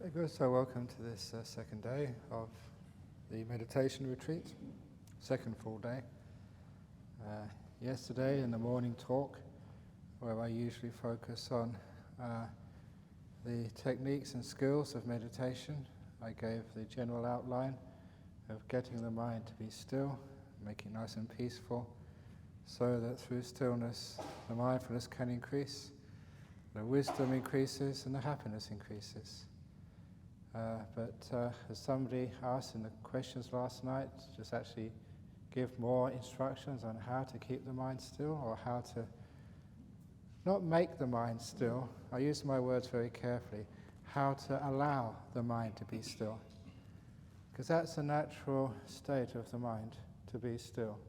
Very good. So welcome to this second day of the meditation retreat, second full day. Yesterday in the morning talk, where I usually focus on the techniques and skills of meditation, I gave the general outline of getting the mind to be still, making it nice and peaceful, so that through stillness the mindfulness can increase, the wisdom increases and the happiness increases. But as somebody asked in the questions last night, just actually give more instructions on how to keep the mind still, or how to not make the mind still. I use my words very carefully. How to allow the mind to be still. Because that's the natural state of the mind, to be still.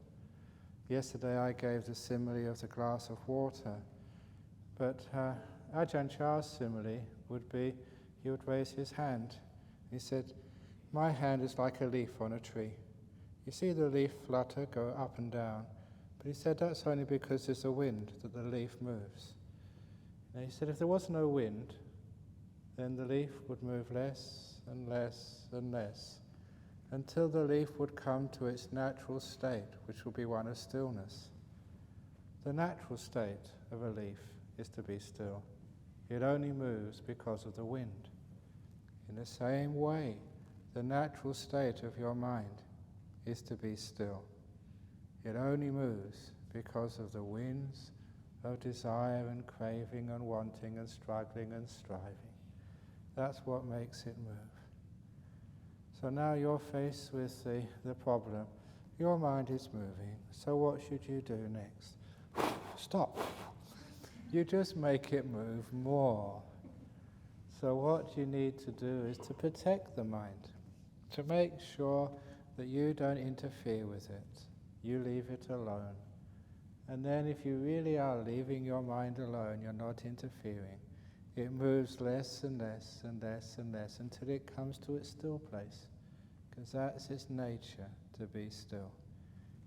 Yesterday I gave the simile of the glass of water, but Ajahn Chah's simile would be, he would raise his hand. He said, my hand is like a leaf on a tree. You see the leaf flutter, go up and down. But he said that's only because there's a wind that the leaf moves. And he said if there was no wind, then the leaf would move less and less and less, until the leaf would come to its natural state, which will be one of stillness. The natural state of a leaf is to be still. It only moves because of the wind. In the same way, the natural state of your mind is to be still. It only moves because of the winds of desire and craving and wanting and struggling and striving. That's what makes it move. So now you're faced with the problem. Your mind is moving, so what should you do next? Stop. You just make it move more. So what you need to do is to protect the mind, to make sure that you don't interfere with it. You leave it alone. And then if you really are leaving your mind alone, you're not interfering, it moves less and less and less and less until it comes to its still place, because that's its nature, to be still.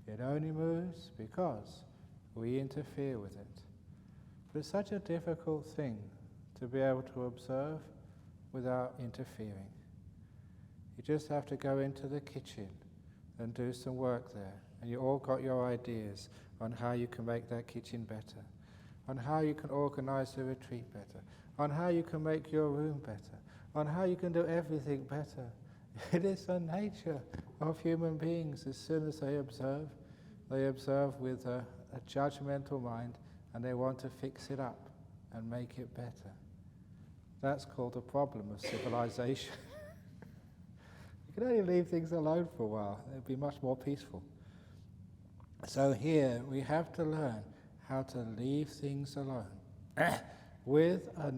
It only moves because we interfere with it. But it's such a difficult thing to be able to observe without interfering. You just have to go into the kitchen and do some work there, and you all got your ideas on how you can make that kitchen better, on how you can organize the retreat better, on how you can make your room better, on how you can do everything better. It is the nature of human beings. As soon as they observe with a judgmental mind, and they want to fix it up and make it better. That's called the problem of civilization. You can only leave things alone for a while. It would be much more peaceful. So here we have to learn how to leave things alone with a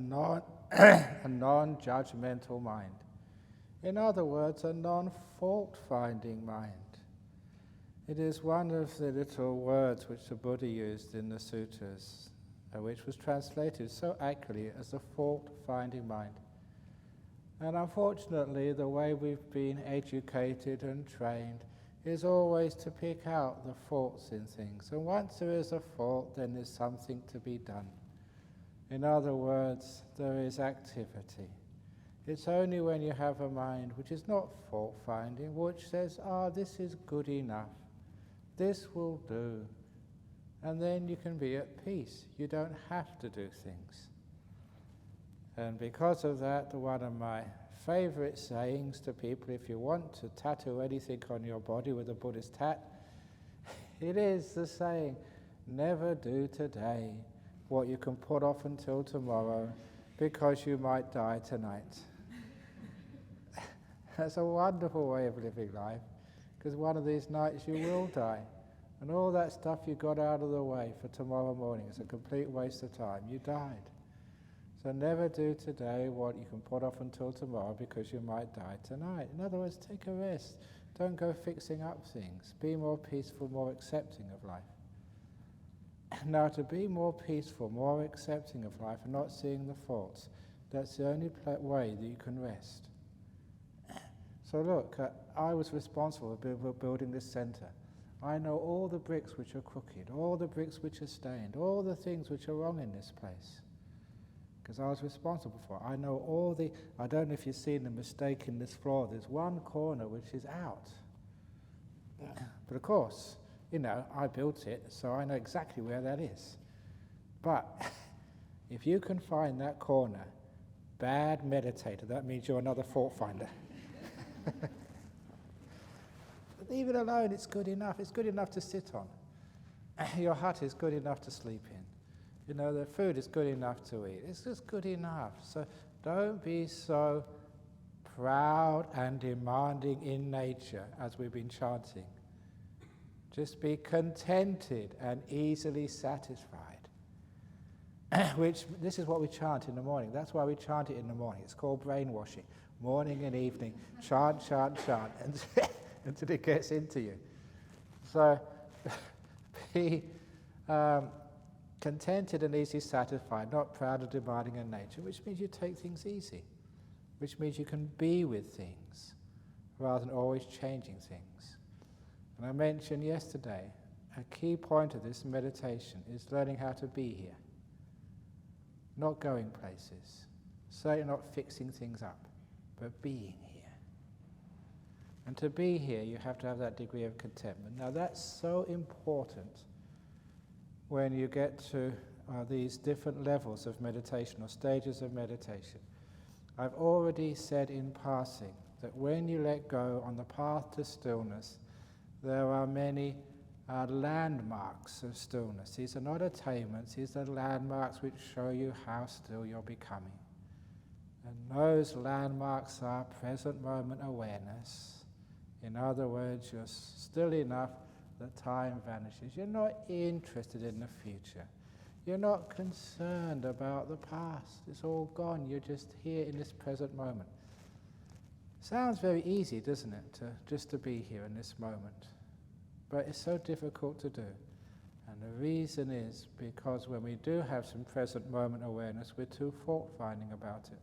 non-judgmental mind. In other words, a non-fault-finding mind. It is one of the little words which the Buddha used in the sutras, which was translated so accurately as the fault-finding mind. And unfortunately, the way we've been educated and trained is always to pick out the faults in things. And once there is a fault, then there's something to be done. In other words, there is activity. It's only when you have a mind which is not fault-finding, which says, this is good enough, this will do, and then you can be at peace. You don't have to do things. And because of that, one of my favorite sayings to people, if you want to tattoo anything on your body with a Buddhist tat, it is the saying, never do today what you can put off until tomorrow, because you might die tonight. That's a wonderful way of living life, because one of these nights you will die, and all that stuff you got out of the way for tomorrow morning is a complete waste of time. You died. So never do today what you can put off until tomorrow, because you might die tonight. In other words, take a rest. Don't go fixing up things. Be more peaceful, more accepting of life. Now, to be more peaceful, more accepting of life, and not seeing the faults, that's the only way that you can rest. So look, I was responsible for building this center. I know all the bricks which are crooked, all the bricks which are stained, all the things which are wrong in this place. because I was responsible for it. I know I don't know if you've seen the mistake in this floor, there's one corner which is out. But of course, I built it, so I know exactly where that is. But if you can find that corner, bad meditator, that means you're another fault finder. But leave it alone, it's good enough. It's good enough to sit on. Your hut is good enough to sleep in. The food is good enough to eat. It's just good enough. So don't be so proud and demanding in nature, as we've been chanting. Just be contented and easily satisfied. This is what we chant in the morning. That's why we chant it in the morning. It's called brainwashing. Morning and evening. Chant, chant, chant, until it gets into you. So be contented and easily satisfied, not proud or demanding in nature, which means you take things easy, which means you can be with things rather than always changing things. And I mentioned yesterday, a key point of this meditation is learning how to be here, not going places, certainly not fixing things up, but being here. And to be here, you have to have that degree of contentment. Now that's so important when you get to these different levels of meditation or stages of meditation. I've already said in passing that when you let go on the path to stillness, there are many landmarks of stillness. These are not attainments, these are landmarks which show you how still you're becoming. And those landmarks are present moment awareness. In other words, you're still enough that time vanishes. You're not interested in the future. You're not concerned about the past. It's all gone. You're just here in this present moment. Sounds very easy, doesn't it, just to be here in this moment. But it's so difficult to do. And the reason is because when we do have some present moment awareness, we're too fault-finding about it.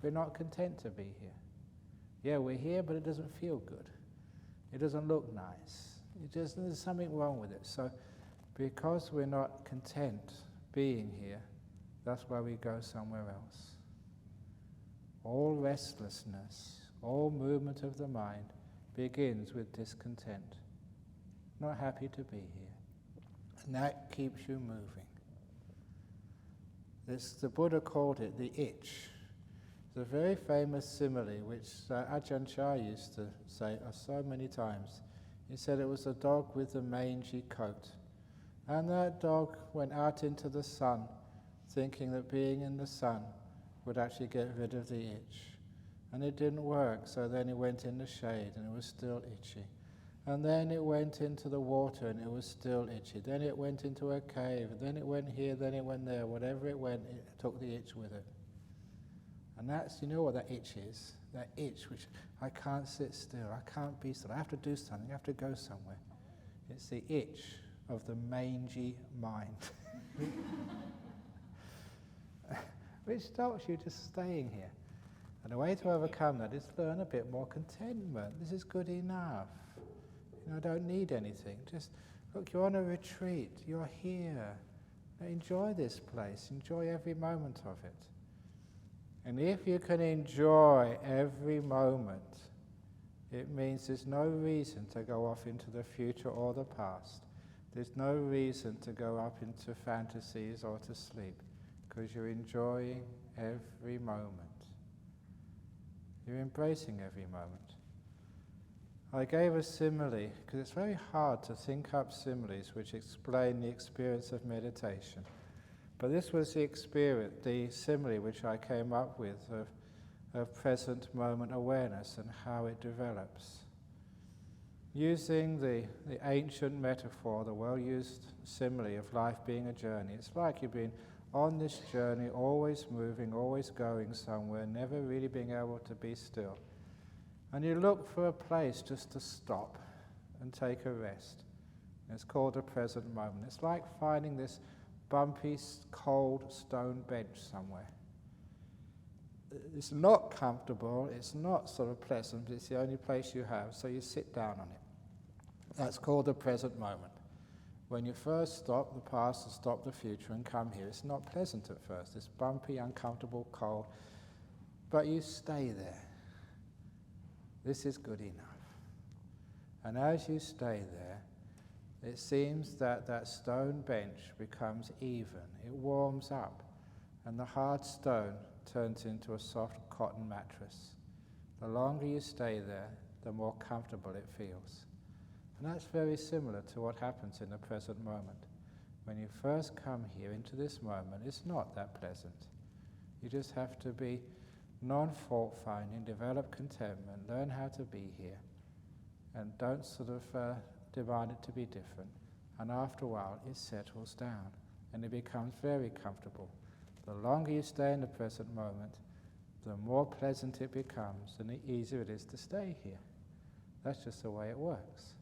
We're not content to be here. Yeah, we're here, but it doesn't feel good. It doesn't look nice. There's something wrong with it. So because we're not content being here, that's why we go somewhere else. All restlessness, all movement of the mind begins with discontent. Not happy to be here. And that keeps you moving. The Buddha called it the itch. It's a very famous simile which Ajahn Brahm used to say so many times. He said it was a dog with a mangy coat. And that dog went out into the sun thinking that being in the sun would actually get rid of the itch. And it didn't work, so then it went in the shade and it was still itchy. And then it went into the water and it was still itchy. Then it went into a cave, and then it went here, then it went there. Whatever it went, it took the itch with it. And that's, you know what that itch is? That itch which I can't sit still, I can't be still, I have to do something, I have to go somewhere. It's the itch of the mangy mind. Which stops you just staying here. And the way to overcome that is learn a bit more contentment. This is good enough. I don't need anything. Just, look, you're on a retreat, you're here. Enjoy this place, enjoy every moment of it. And if you can enjoy every moment, it means there's no reason to go off into the future or the past. There's no reason to go up into fantasies or to sleep, because you're enjoying every moment. You're embracing every moment. I gave a simile, because it's very hard to think up similes which explain the experience of meditation. But this was the experience, the simile which I came up with of present moment awareness and how it develops. Using the ancient metaphor, the well-used simile of life being a journey, it's like you've been on this journey, always moving, always going somewhere, never really being able to be still. And you look for a place just to stop and take a rest. And it's called a present moment. It's like finding this bumpy, cold stone bench somewhere. It's not comfortable, it's not sort of pleasant, but it's the only place you have, so you sit down on it. That's called the present moment. When you first stop the past and stop the future and come here, it's not pleasant at first. It's bumpy, uncomfortable, cold, but you stay there. This is good enough. And as you stay there, it seems that that stone bench becomes even. It warms up, and the hard stone turns into a soft cotton mattress. The longer you stay there, the more comfortable it feels. And that's very similar to what happens in the present moment. When you first come here into this moment, it's not that pleasant. You just have to be non-fault-finding, develop contentment, learn how to be here, and don't sort of demand it to be different. And after a while, it settles down, and it becomes very comfortable. The longer you stay in the present moment, the more pleasant it becomes, and the easier it is to stay here. That's just the way it works.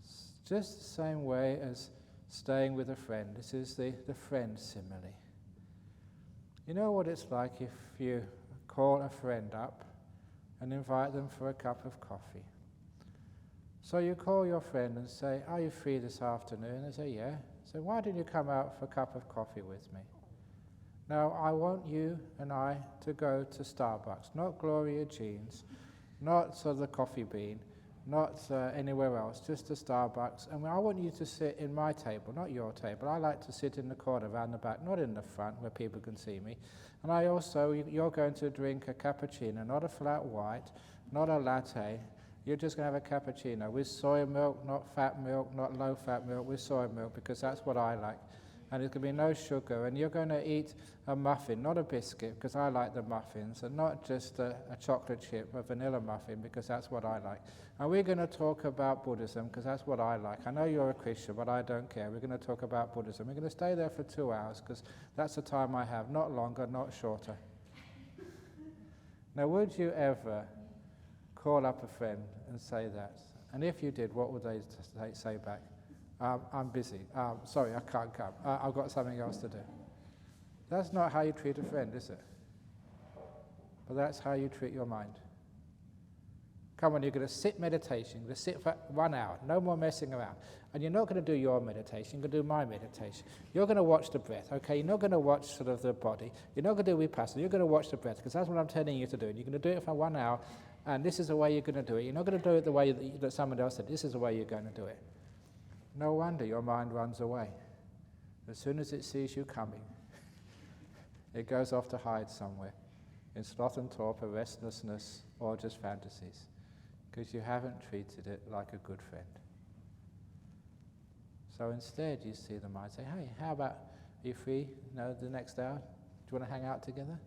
It's just the same way as staying with a friend. This is the friend simile. You know what it's like if you call a friend up and invite them for a cup of coffee. So you call your friend and say, "Are you free this afternoon?" They say, "Yeah." So why don't you come out for a cup of coffee with me? Now, I want you and I to go to Starbucks, not Gloria Jean's, not sort of the Coffee Bean, not anywhere else, just to Starbucks. And I want you to sit in my table, not your table. I like to sit in the corner, around the back, not in the front where people can see me. And you're going to drink a cappuccino, not a flat white, not a latte. You're just going to have a cappuccino with soy milk, not fat milk, not low-fat milk, with soy milk, because that's what I like. And there's going to be no sugar. And you're going to eat a muffin, not a biscuit, because I like the muffins, and not just a chocolate chip, a vanilla muffin, because that's what I like. And we're going to talk about Buddhism, because that's what I like. I know you're a Christian, but I don't care. We're going to talk about Buddhism. We're going to stay there for 2 hours, because that's the time I have, not longer, not shorter. Now, would you ever call up a friend and say that? And if you did, what would they say back? I'm busy. Sorry, I can't come. I've got something else to do. That's not how you treat a friend, is it? But that's how you treat your mind. Come on, you're going to sit meditation. You're going to sit for 1 hour. No more messing around. And you're not going to do your meditation. You're going to do my meditation. You're going to watch the breath, okay? You're not going to watch sort of the body. You're not going to do vipassana. You're going to watch the breath, because that's what I'm telling you to do. And you're going to do it for 1 hour, and this is the way you're going to do it. You're not going to do it the way that someone else said. This is the way you're going to do it. No wonder your mind runs away. As soon as it sees you coming, it goes off to hide somewhere in sloth and torpor, restlessness, or just fantasies, because you haven't treated it like a good friend. So instead, you see the mind say, "Hey, how about, are you free? The next hour? Do you want to hang out together?"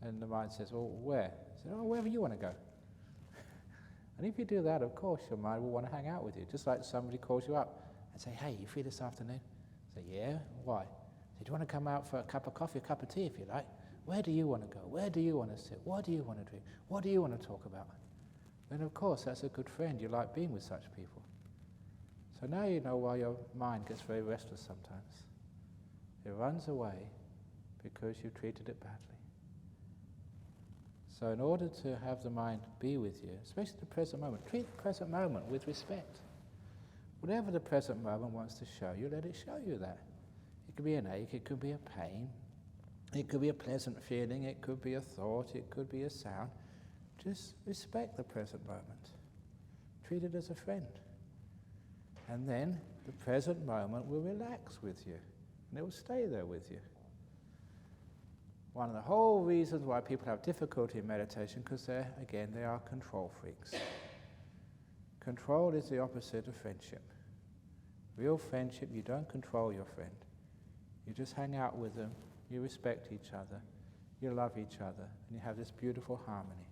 And the mind says, "Well, where?" I said, "Oh, wherever you want to go." And if you do that, of course, your mind will want to hang out with you, just like somebody calls you up and say, "Hey, you free this afternoon?" Say, "Yeah." "Why?" Say, "Do you want to come out for a cup of coffee, a cup of tea if you like? Where do you want to go? Where do you want to sit? What do you want to drink? What do you want to talk about?" Then, of course, that's a good friend. You like being with such people. So now you know why your mind gets very restless sometimes. It runs away because you treated it badly. So in order to have the mind be with you, especially the present moment, treat the present moment with respect. Whatever the present moment wants to show you, let it show you that. It could be an ache, it could be a pain, it could be a pleasant feeling, it could be a thought, it could be a sound. Just respect the present moment. Treat it as a friend. And then the present moment will relax with you, and it will stay there with you. One of the whole reasons why people have difficulty in meditation, because they are control freaks. Control is the opposite of friendship. Real friendship, you don't control your friend. You just hang out with them, you respect each other, you love each other, and you have this beautiful harmony.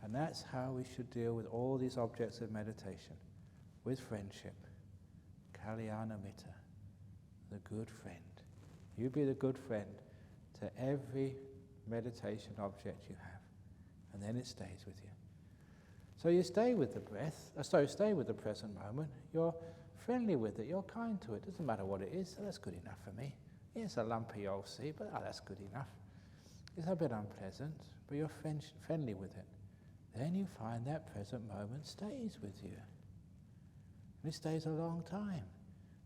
And that's how we should deal with all these objects of meditation, with friendship. Kalyana Mitta, the good friend. You be the good friend to every meditation object you have, and then it stays with you. So you stay with the breath, stay with the present moment, you're friendly with it, you're kind to it, doesn't matter what it is, so that's good enough for me. Yeah, it's a lumpy old sea, but that's good enough. It's a bit unpleasant, but you're friendly with it. Then you find that present moment stays with you. And it stays a long time.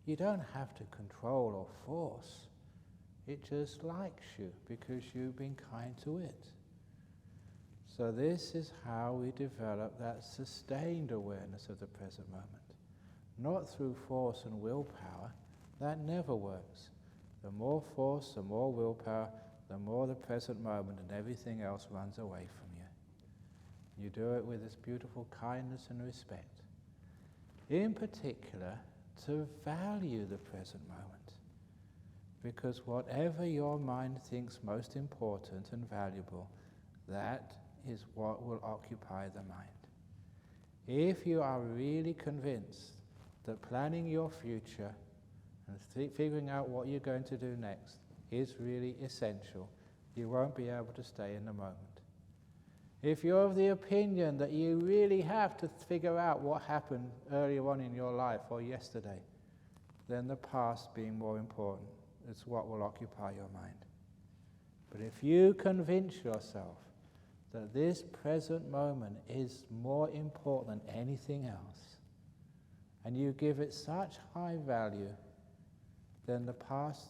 You don't have to control or force. It just likes you because you've been kind to it. So this is how we develop that sustained awareness of the present moment. Not through force and willpower. That never works. The more force, the more willpower, the more the present moment and everything else runs away from you. You do it with this beautiful kindness and respect. In particular, to value the present moment. Because whatever your mind thinks most important and valuable, that is what will occupy the mind. If you are really convinced that planning your future and figuring out what you're going to do next is really essential, you won't be able to stay in the moment. If you're of the opinion that you really have to figure out what happened earlier on in your life or yesterday, then the past being more important is what will occupy your mind. But if you convince yourself that this present moment is more important than anything else, and you give it such high value, then the past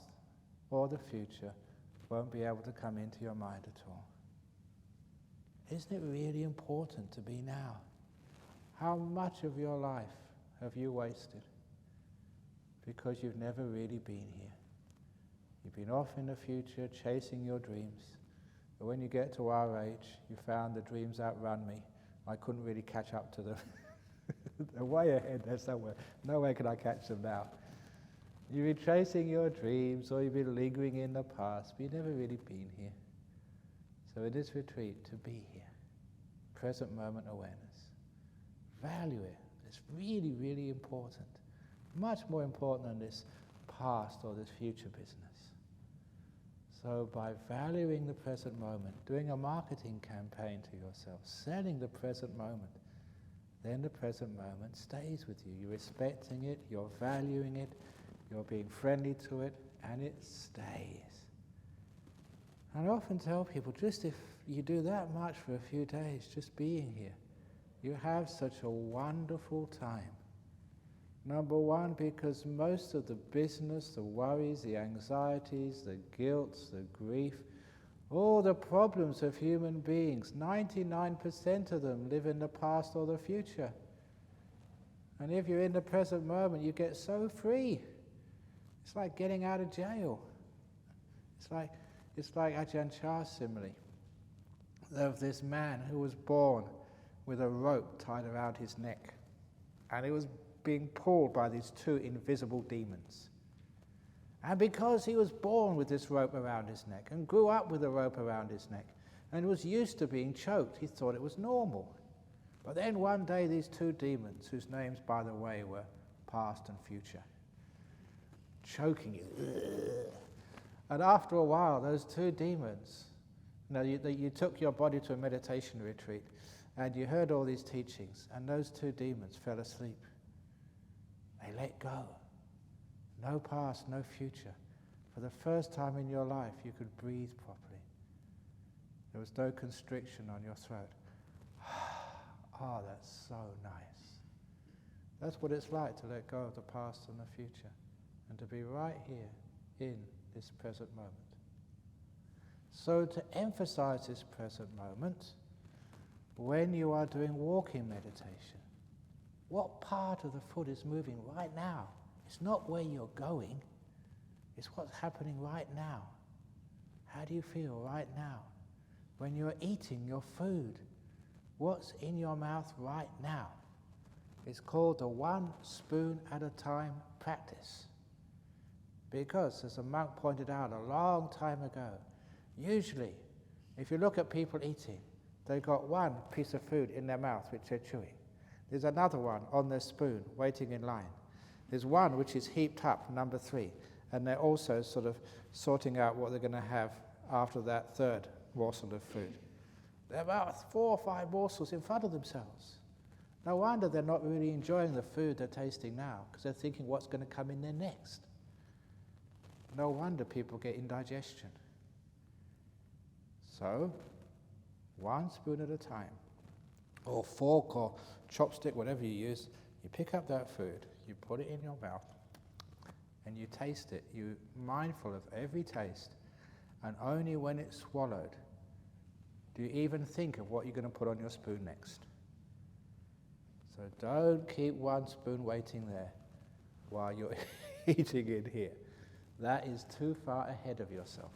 or the future won't be able to come into your mind at all. Isn't it really important to be now? How much of your life have you wasted because you've never really been here? You've been off in the future chasing your dreams, but when you get to our age, you found the dreams outrun me. I couldn't really catch up to them. They're way ahead there somewhere. No way can I catch them now. You've been chasing your dreams, or you've been lingering in the past, but you've never really been here. So in this retreat, to be here, present moment awareness, value it. It's really, really important. Much more important than this past or this future business. So by valuing the present moment, doing a marketing campaign to yourself, selling the present moment, then the present moment stays with you. You're respecting it, you're valuing it, you're being friendly to it, and it stays. And I often tell people, just if you do that much for a few days, just being here, you have such a wonderful time. Number one, because most of the business, the worries, the anxieties, the guilt, the grief, all the problems of human beings, 99% of them live in the past or the future. And if you're in the present moment, you get so free. It's like getting out of jail. It's like Ajahn Chah's simile of this man who was born with a rope tied around his neck. And it was being pulled by these two invisible demons. And because he was born with this rope around his neck and grew up with a rope around his neck and was used to being choked, he thought it was normal. But then one day these two demons, whose names, by the way, were past and future, choking you. And after a while, those two demons, you took your body to a meditation retreat and you heard all these teachings, and those two demons fell asleep. They let go. No past, no future. For the first time in your life, you could breathe properly. There was no constriction on your throat. Oh, that's so nice. That's what it's like to let go of the past and the future, and to be right here in this present moment. So to emphasize this present moment, when you are doing walking meditation, what part of the foot is moving right now? It's not where you're going, it's what's happening right now. How do you feel right now? When you're eating your food, what's in your mouth right now? It's called the one spoon at a time practice. Because, as a monk pointed out a long time ago, usually, if you look at people eating, they've got one piece of food in their mouth which they're chewing. There's another one on their spoon, waiting in line. There's one which is heaped up, number 3, and they're also sort of sorting out what they're going to have after that third morsel of food. There are about 4 or 5 morsels in front of themselves. No wonder they're not really enjoying the food they're tasting now, because they're thinking what's going to come in there next. No wonder people get indigestion. So, one spoon at a time, or fork or chopstick, whatever you use, you pick up that food, you put it in your mouth, and you taste it. You're mindful of every taste, and only when it's swallowed do you even think of what you're going to put on your spoon next. So don't keep one spoon waiting there while you're eating in here. That is too far ahead of yourself.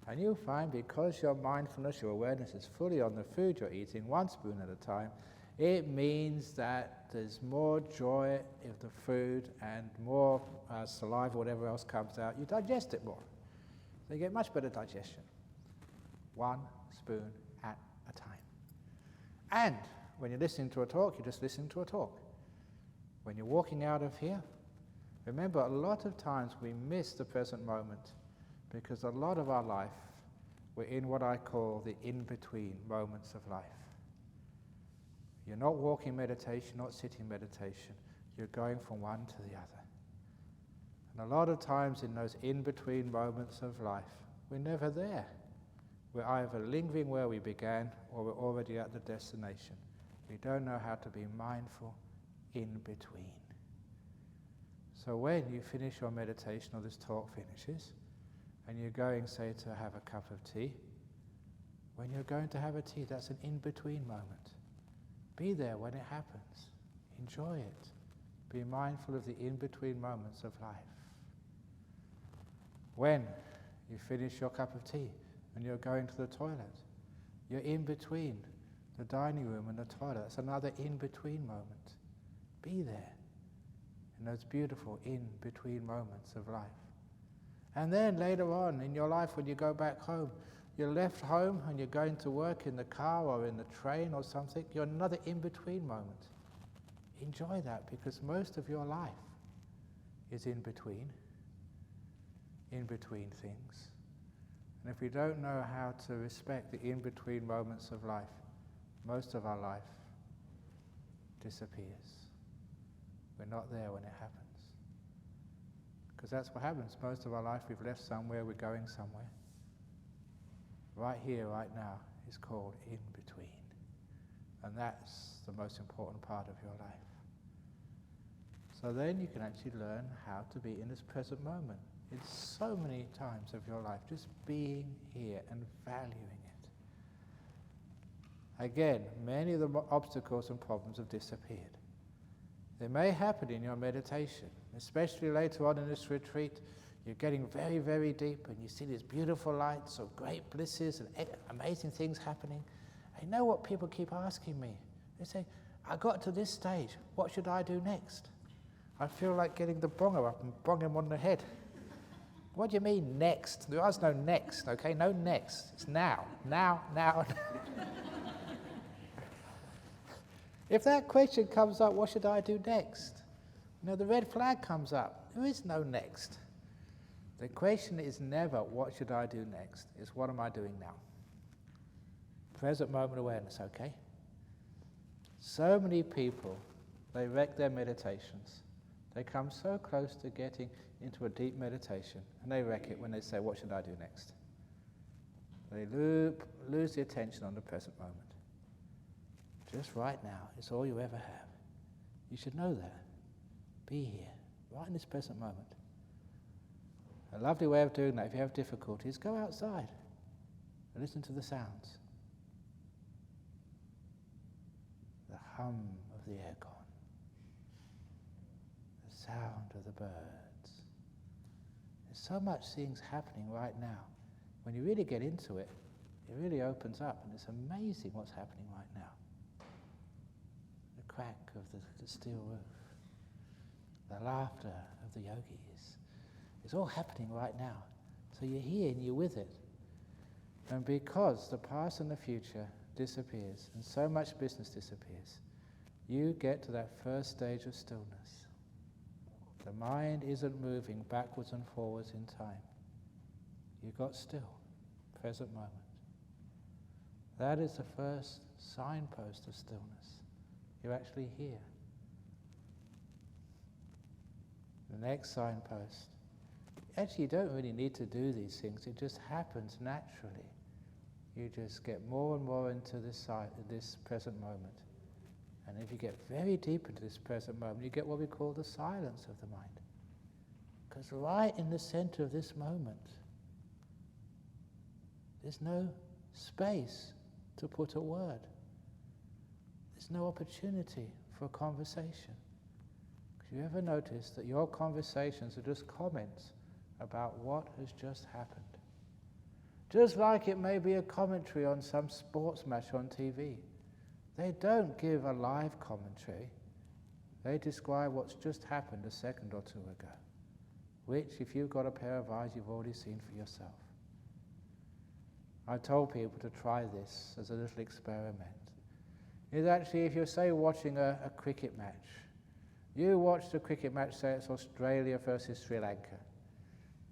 And you'll find, because your mindfulness, your awareness is fully on the food you're eating, one spoon at a time, it means that there's more joy in the food and more saliva, whatever else comes out. You digest it more. So you get much better digestion. One spoon at a time. And when you're listening to a talk, you're just listening to a talk. When you're walking out of here, remember, a lot of times we miss the present moment because a lot of our life, we're in what I call the in-between moments of life. You're not walking meditation, not sitting meditation. You're going from one to the other. And a lot of times in those in-between moments of life, we're never there. We're either lingering where we began or we're already at the destination. We don't know how to be mindful in between. So when you finish your meditation or this talk finishes, and you're going, say, to have a cup of tea, when you're going to have a tea, that's an in-between moment. Be there when it happens. Enjoy it. Be mindful of the in-between moments of life. When you finish your cup of tea and you're going to the toilet, you're in between the dining room and the toilet. That's another in-between moment. Be there in those beautiful in-between moments of life. And then later on in your life, when you go back home, you're left home and you're going to work in the car or in the train or something, you're another in-between moment. Enjoy that, because most of your life is in between things. And if we don't know how to respect the in-between moments of life, most of our life disappears. We're not there when it happens. Because that's what happens. Most of our life we've left somewhere, we're going somewhere. Right here, right now, is called in between. And that's the most important part of your life. So then you can actually learn how to be in this present moment. In so many times of your life, just being here and valuing it. Again, many of the obstacles and problems have disappeared. They may happen in your meditation, especially later on in this retreat. You're getting very, very deep and you see these beautiful lights of great blisses and amazing things happening. I know what people keep asking me. They say, I got to this stage, what should I do next? I feel like getting the bongo up and bong him on the head. What do you mean next? There is no next, okay? No next. It's now. Now. If that question comes up, what should I do next? The red flag comes up. There is no next. The question is never, what should I do next? It's, what am I doing now? Present moment awareness, okay? So many people, they wreck their meditations. They come so close to getting into a deep meditation, and they wreck it when they say, what should I do next? They lose the attention on the present moment. Just right now, it's all you ever have. You should know that. Be here, right in this present moment. A lovely way of doing that, if you have difficulties, go outside and listen to the sounds. The hum of the aircon, the sound of the birds. There's so much things happening right now. When you really get into it, it really opens up, and it's amazing what's happening right now. The crack of the steel roof, the laughter of the yogis. It's all happening right now. So you're here and you're with it. And because the past and the future disappears, and so much business disappears, you get to that first stage of stillness. The mind isn't moving backwards and forwards in time. You got still, present moment. That is the first signpost of stillness. You're actually here. The next signpost. Actually, you don't really need to do these things. It just happens naturally. You just get more and more into this present moment. And if you get very deep into this present moment, you get what we call the silence of the mind. Because right in the center of this moment, there's no space to put a word. There's no opportunity for a conversation. Because you ever notice that your conversations are just comments about what has just happened? Just like it may be a commentary on some sports match on TV. They don't give a live commentary. They describe what's just happened a second or two ago, which, if you've got a pair of eyes, you've already seen for yourself. I told people to try this as a little experiment. Is actually, if you're, say, watching a cricket match, you watch the cricket match, say it's Australia versus Sri Lanka.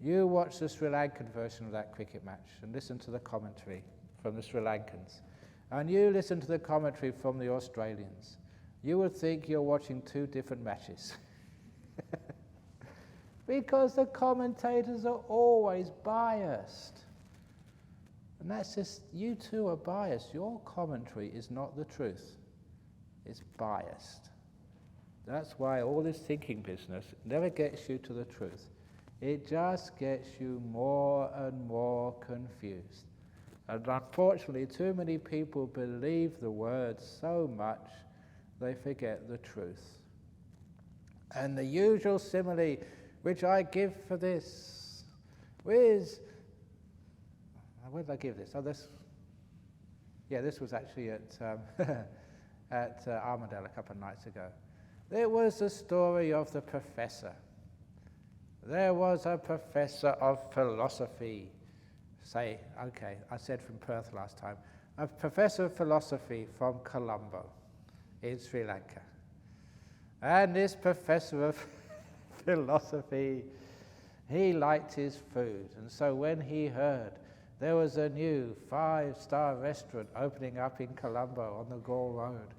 You watch the Sri Lankan version of that cricket match and listen to the commentary from the Sri Lankans. And you listen to the commentary from the Australians. You would think you're watching two different matches. Because the commentators are always biased. And that's just, you too are biased. Your commentary is not the truth. It's biased. That's why all this thinking business never gets you to the truth. It just gets you more and more confused. And unfortunately, too many people believe the words so much, they forget the truth. And the usual simile which I give for this is, where did I give this? This was actually at Armadale a couple of nights ago. It was the story of the professor. There was a professor of philosophy. I said from Perth last time. A professor of philosophy from Colombo in Sri Lanka. And this professor of philosophy, he liked his food. And so when he heard there was a new 5-star restaurant opening up in Colombo on the Gore Road,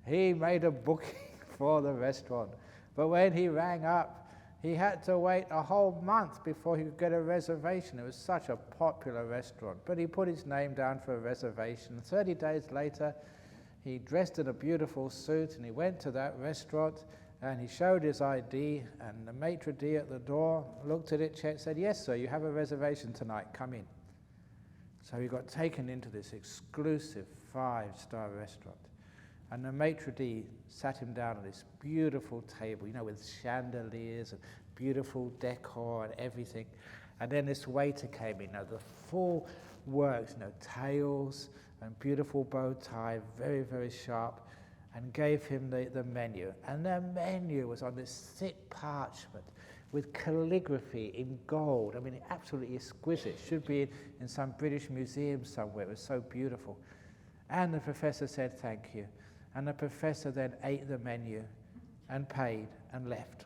he made a booking for the restaurant. But when he rang up, he had to wait a whole month before he could get a reservation. It was such a popular restaurant. But he put his name down for a reservation. 30 days later, he dressed in a beautiful suit and he went to that restaurant and he showed his ID, and the maitre d' at the door looked at it, checked, said, "Yes, sir, you have a reservation tonight, come in." So he got taken into this exclusive 5-star restaurant. And the maitre d' sat him down on this beautiful table, with chandeliers and beautiful decor and everything. And then this waiter came in, the full works, tails and beautiful bow tie, very, very sharp, and gave him the menu. And the menu was on this thick parchment with calligraphy in gold. I mean, absolutely exquisite. Should be in some British museum somewhere. It was so beautiful. And the professor said, "Thank you." And the professor then ate the menu and paid and left.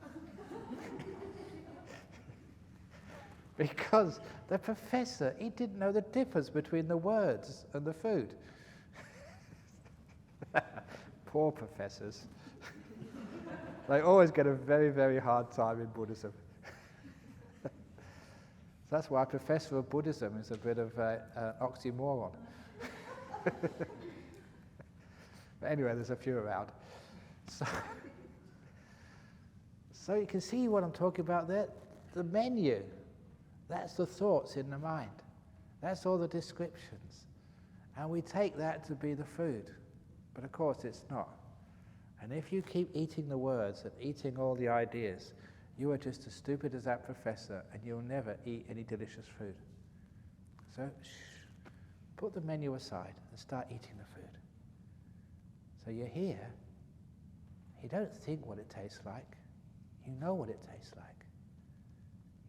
Because the professor, he didn't know the difference between the words and the food. Poor professors. They always get a very, very hard time in Buddhism. That's why a professor of Buddhism is a bit of an oxymoron. But anyway, there's a few around. So you can see what I'm talking about there. The menu, that's the thoughts in the mind. That's all the descriptions. And we take that to be the food. But of course it's not. And if you keep eating the words and eating all the ideas, you are just as stupid as that professor and you'll never eat any delicious food. So put the menu aside and start eating the food. So you're here, you don't think what it tastes like, you know what it tastes like.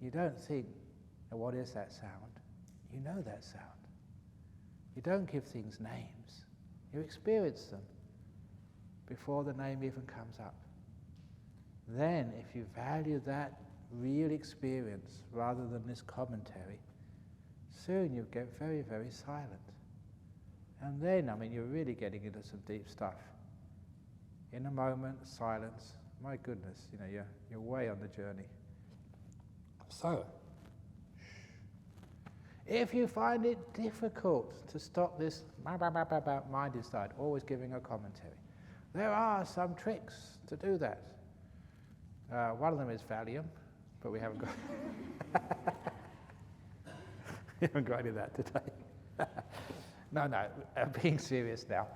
You don't think, what is that sound? You know that sound. You don't give things names, you experience them before the name even comes up. Then, if you value that real experience rather than this commentary, soon you get very, very silent. And then, you're really getting into some deep stuff. In a moment, silence, my goodness, you're way on the journey. So, if you find it difficult to stop this mind inside, always giving a commentary, There are some tricks to do that. One of them is Valium, but we haven't got we haven't got any of that today. No, being serious now.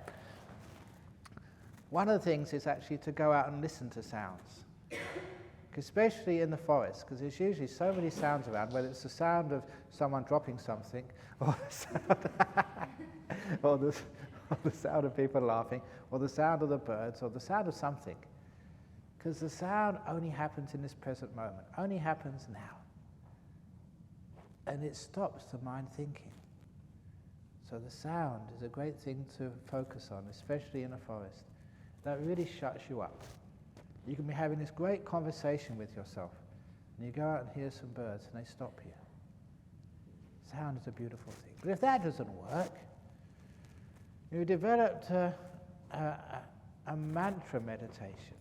One of the things is actually to go out and listen to sounds, especially in the forest, because there's usually so many sounds around, whether it's the sound of someone dropping something, or the sound, or the sound of people laughing, or the sound of the birds, or the sound of something. Because the sound only happens in this present moment, only happens now. And it stops the mind thinking. So the sound is a great thing to focus on, especially in a forest. That really shuts you up. You can be having this great conversation with yourself, and you go out and hear some birds, and they stop you. Sound is a beautiful thing. But if that doesn't work, you developed a mantra meditation.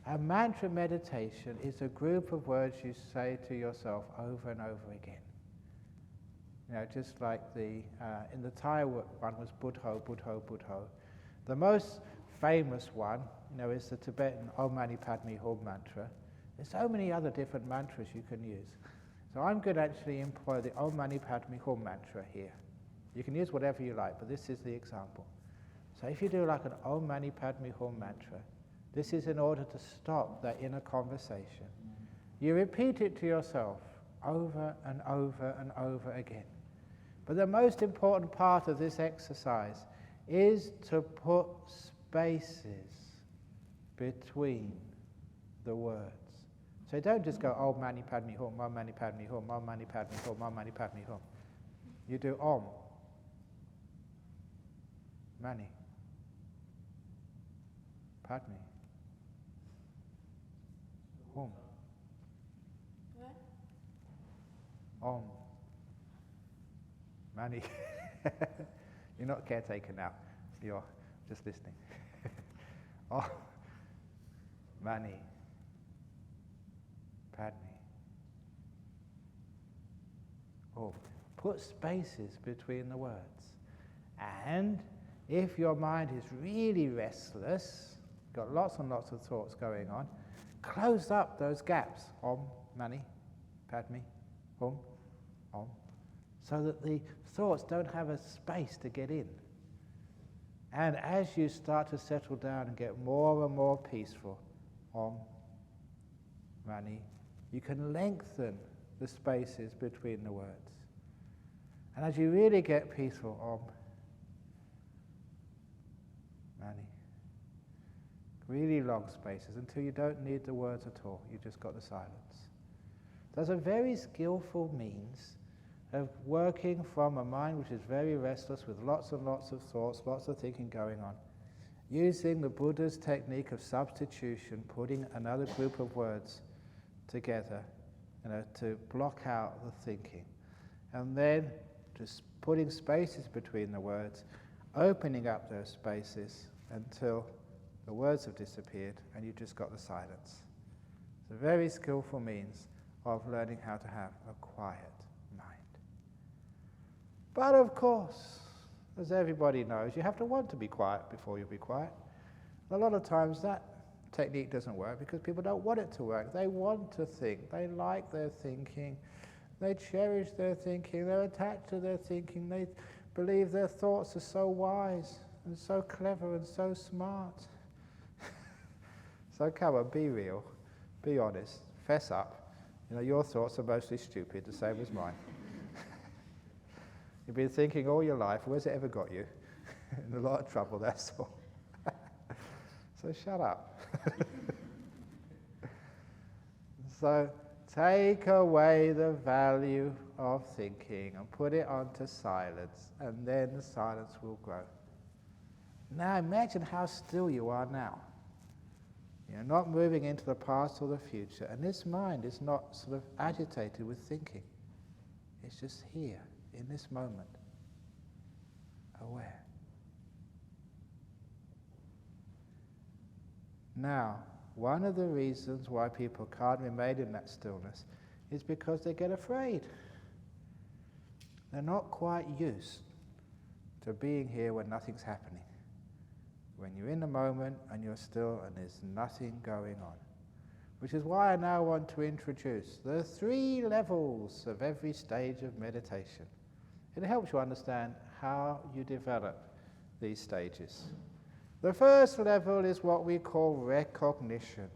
A mantra meditation is a group of words you say to yourself over and over again. You know, just like in the Thai one was Buddho, Buddho, Buddho. The most famous one, is the Tibetan Om Mani Padme Hum mantra. There's so many other different mantras you can use. So I'm going to actually employ the Om Mani Padme Hum mantra here. You can use whatever you like, but this is the example. So if you do like an Om Mani Padme Hum mantra, this is in order to stop that inner conversation. You repeat it to yourself over and over and over again. But the most important part of this exercise is to put spaces between the words. So don't just go Om Mani Padme Hum, Om Mani Padme Hum, Om Mani Padme Hum, Om Mani Padme Hum. You do Om Mani Padme Hum. Om Mani. You're not caretaker now. You're just listening. Om Mani Padme Hum. Put spaces between the words. And if your mind is really restless, got lots and lots of thoughts going on, close up those gaps. Om Mani Padme Hum. Om. So that the thoughts don't have a space to get in. And as you start to settle down and get more and more peaceful, Om Mani, you can lengthen the spaces between the words. And as you really get peaceful, Om Mani, really long spaces until you don't need the words at all, you just got the silence. There's a very skillful means of working from a mind which is very restless with lots and lots of thoughts, lots of thinking going on, using the Buddha's technique of substitution, putting another group of words together, to block out the thinking. And then just putting spaces between the words, opening up those spaces until the words have disappeared and you've just got the silence. It's a very skillful means of learning how to have a quiet mind. But of course, as everybody knows, you have to want to be quiet before you'll be quiet. A lot of times that technique doesn't work because people don't want it to work. They want to think. They like their thinking. They cherish their thinking. They're attached to their thinking. They believe their thoughts are so wise and so clever and so smart. So come on, be real. Be honest. Fess up. Your thoughts are mostly stupid, the same as mine. You've been thinking all your life. Where's it ever got you? In a lot of trouble, that's all. So shut up. So take away the value of thinking and put it onto silence, and then the silence will grow. Now imagine how still you are now. You're not moving into the past or the future, and this mind is not sort of agitated with thinking. It's just here, in this moment, aware. Now, one of the reasons why people can't remain in that stillness is because they get afraid. They're not quite used to being here when nothing's happening. When you're in the moment and you're still and there's nothing going on. Which is why I now want to introduce the 3 levels of every stage of meditation. It helps you understand how you develop these stages. The first level is what we call recognition.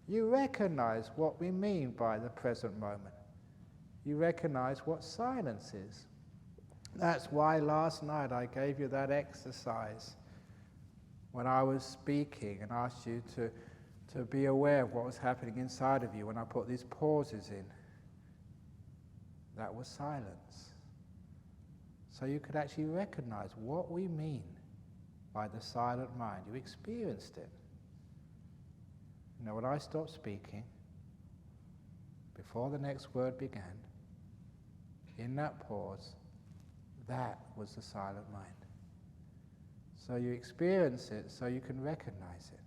You recognize what we mean by the present moment. You recognize what silence is. That's why last night I gave you that exercise when I was speaking and asked you to be aware of what was happening inside of you when I put these pauses in. That was silence. So you could actually recognize what we mean by the silent mind. You experienced it. You know, when I stopped speaking, before the next word began, in that pause, that was the silent mind. So you experience it so you can recognize it.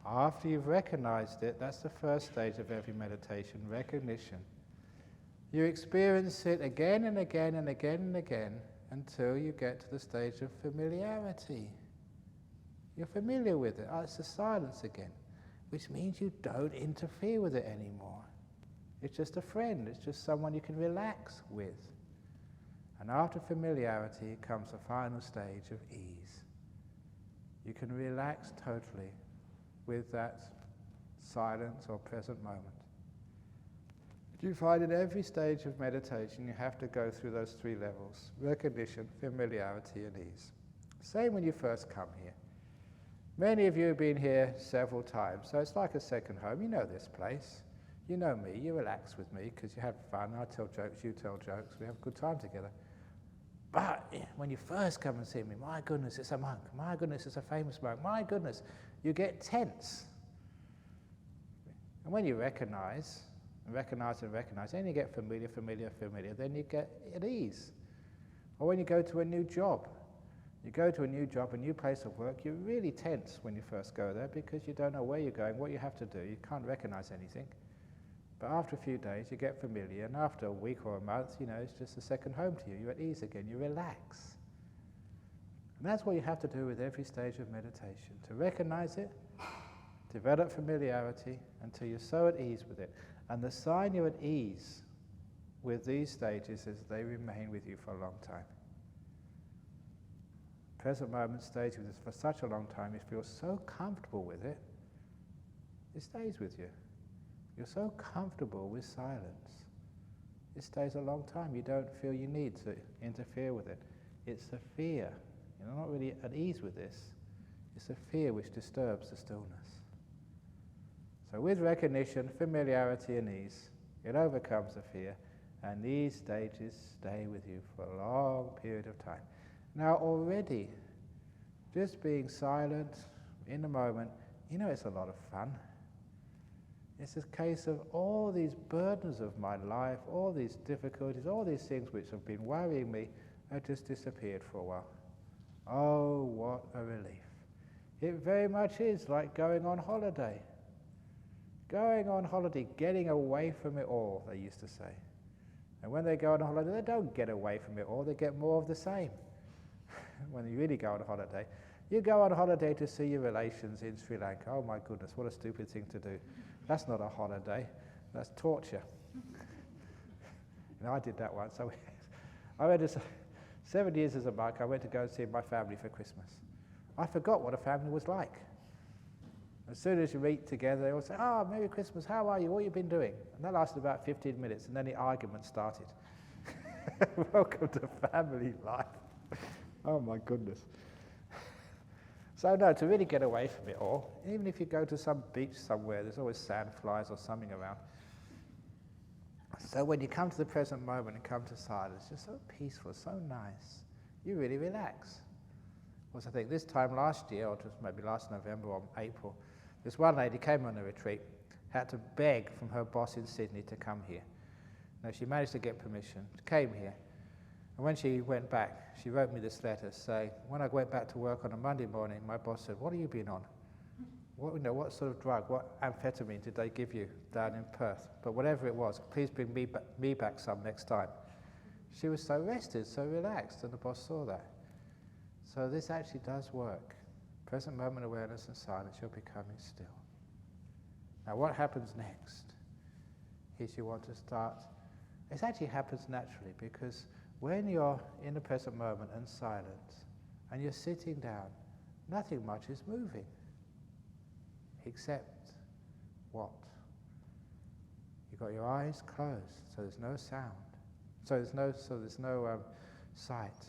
After you've recognized it, that's the first stage of every meditation, recognition. You experience it again and again and again and again until you get to the stage of familiarity. You're familiar with it. Oh, it's the silence again, which means you don't interfere with it anymore. It's just a friend. It's just someone you can relax with. And after familiarity comes the final stage of ease. You can relax totally with that silence or present moment. You find in every stage of meditation you have to go through those 3 levels: recognition, familiarity, and ease. Same when you first come here. Many of you have been here several times, so it's like a second home. You know this place. You know me. You relax with me because you have fun. I tell jokes, you tell jokes. We have a good time together. But when you first come and see me, my goodness, it's a monk. My goodness, it's a famous monk. My goodness, you get tense. And when you recognize, then you get familiar, then you get at ease. Or when you go to a new job, a new place of work, you're really tense when you first go there because you don't know where you're going, what you have to do, you can't recognize anything. But after a few days, you get familiar, and after a week or a month, you know, it's just a second home to you. You're at ease again, you relax. And that's what you have to do with every stage of meditation, to recognize it, develop familiarity until you're so at ease with it. And the sign you're at ease with these stages is they remain with you for a long time. Present moment stays with us for such a long time, you feel so comfortable with it, it stays with you. You're so comfortable with silence. It stays a long time. You don't feel you need to interfere with it. It's the fear. You're not really at ease with this. It's the fear which disturbs the stillness. So with recognition, familiarity and ease, it overcomes the fear, and these stages stay with you for a long period of time. Now already, just being silent in the moment, you know it's a lot of fun. It's a case of all these burdens of my life, all these difficulties, all these things which have been worrying me have just disappeared for a while. Oh, what a relief. It very much is like going on holiday. Going on holiday, getting away from it all, they used to say. And when they go on holiday, they don't get away from it all, they get more of the same. When you really go on holiday, you go on holiday to see your relations in Sri Lanka. Oh my goodness, what a stupid thing to do. That's not a holiday, that's torture. I did that once. I went to 7 years as a monk, I went to go and see my family for Christmas. I forgot what a family was like. As soon as you meet together, they all say, "Oh, Merry Christmas, how are you? What have you been doing?" And that lasted about 15 minutes, and then the argument started. Welcome to family life. Oh my goodness. So no, to really get away from it all, even if you go to some beach somewhere, there's always sandflies or something around. So when you come to the present moment and come to silence, it's just so peaceful, so nice. You really relax. I think this time last year, or just maybe last November or April, this one lady came on a retreat, had to beg from her boss in Sydney to come here. Now she managed to get permission, came here. And when she went back, she wrote me this letter saying, when I went back to work on a Monday morning, my boss said, "What have you been on? What sort of drug, what amphetamine did they give you down in Perth? But whatever it was, please bring me back some next time." She was so rested, so relaxed, and the boss saw that. So this actually does work. Present moment awareness and silence, you're becoming still. Now what happens next is you want to start, it actually happens naturally, because when you're in the present moment and silence, and you're sitting down, nothing much is moving, except what? You've got your eyes closed, so there's no sound. So there's no sight.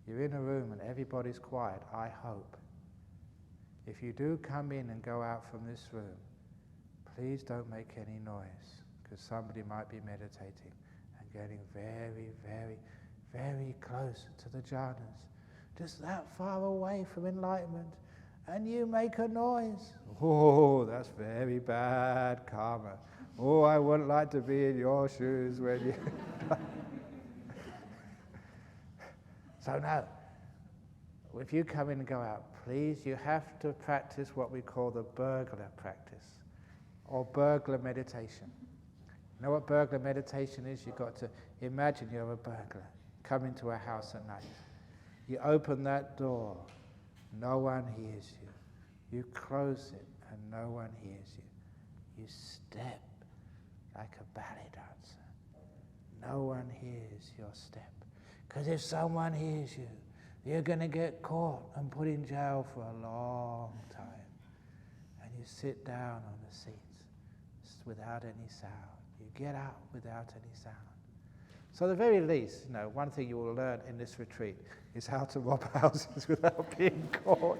You're in a room and everybody's quiet, I hope. If you do come in and go out from this room, please don't make any noise, because somebody might be meditating and getting very, very, very close to the jhanas, just that far away from enlightenment, and you make a noise. Oh, that's very bad karma. Oh, I wouldn't like to be in your shoes when you... So no, if you come in and go out, please, you have to practice what we call the burglar practice, or burglar meditation. You know what burglar meditation is? You've got to imagine you're a burglar, come into a house at night. You open that door, no one hears you. You close it, and no one hears you. You step like a ballet dancer. No one hears your step. Because if someone hears you, you're going to get caught and put in jail for a long time. And you sit down on the seats without any sound. You get out without any sound. So at the very least, one thing you will learn in this retreat is how to rob houses without being caught.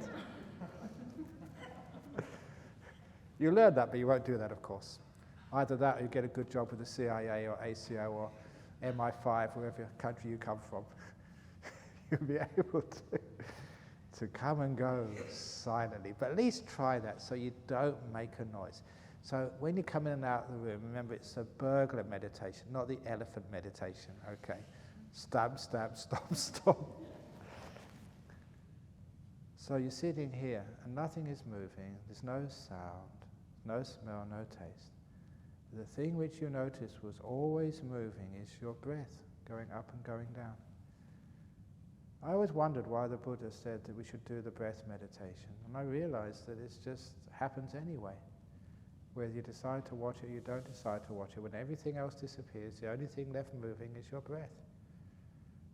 You learn that, but you won't do that, of course. Either that or you get a good job with the CIA or ACO or MI5, wherever country you come from. You'll be able to come and go silently. But at least try that so you don't make a noise. So when you come in and out of the room, remember it's a burglar meditation, not the elephant meditation, okay? Stab, stab, stop, stop. So you're sitting here and nothing is moving, there's no sound, no smell, no taste. The thing which you notice was always moving is your breath going up and going down. I always wondered why the Buddha said that we should do the breath meditation, and I realized that it just happens anyway. Whether you decide to watch it or you don't decide to watch it, when everything else disappears, the only thing left moving is your breath.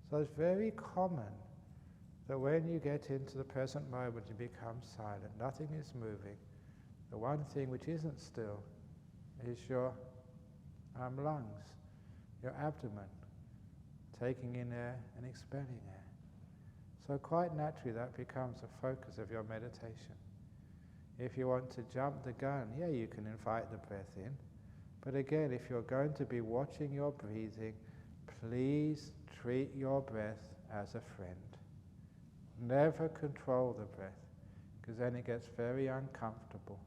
So it's very common that when you get into the present moment, you become silent, nothing is moving. The one thing which isn't still is your lungs, your abdomen, taking in air and expelling air. So quite naturally that becomes a focus of your meditation. If you want to jump the gun, you can invite the breath in. But again, if you're going to be watching your breathing, please treat your breath as a friend. Never control the breath, because then it gets very uncomfortable.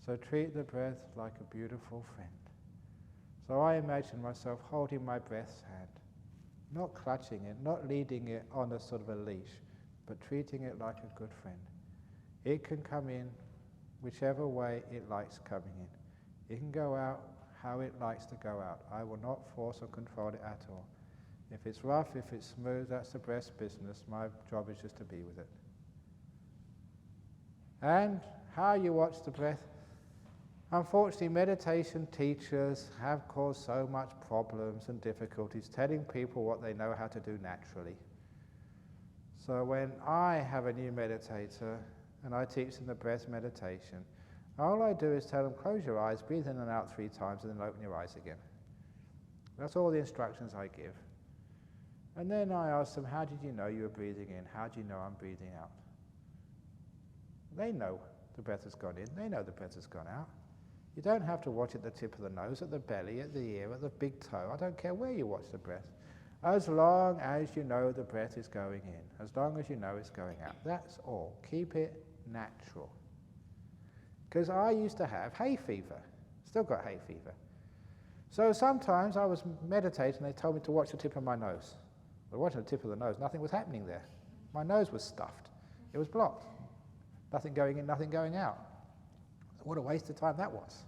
So treat the breath like a beautiful friend. So I imagine myself holding my breath's hand, not clutching it, not leading it on a sort of a leash, but treating it like a good friend. It can come in whichever way it likes coming in. It can go out how it likes to go out. I will not force or control it at all. If it's rough, if it's smooth, that's the breath's business. My job is just to be with it. And how you watch the breath. Unfortunately, meditation teachers have caused so much problems and difficulties telling people what they know how to do naturally. So when I have a new meditator and I teach them the breath meditation, all I do is tell them, close your eyes, breathe in and out 3 times, and then open your eyes again. That's all the instructions I give. And then I ask them, how did you know you were breathing in? How do you know I'm breathing out? They know the breath has gone in. They know the breath has gone out. You don't have to watch at the tip of the nose, at the belly, at the ear, at the big toe. I don't care where you watch the breath. As long as you know the breath is going in, as long as you know it's going out. That's all. Keep it natural. Because I used to have hay fever. Still got hay fever. So sometimes I was meditating, they told me to watch the tip of my nose. Well, watching the tip of the nose, nothing was happening there. My nose was stuffed. It was blocked. Nothing going in, nothing going out. What a waste of time that was.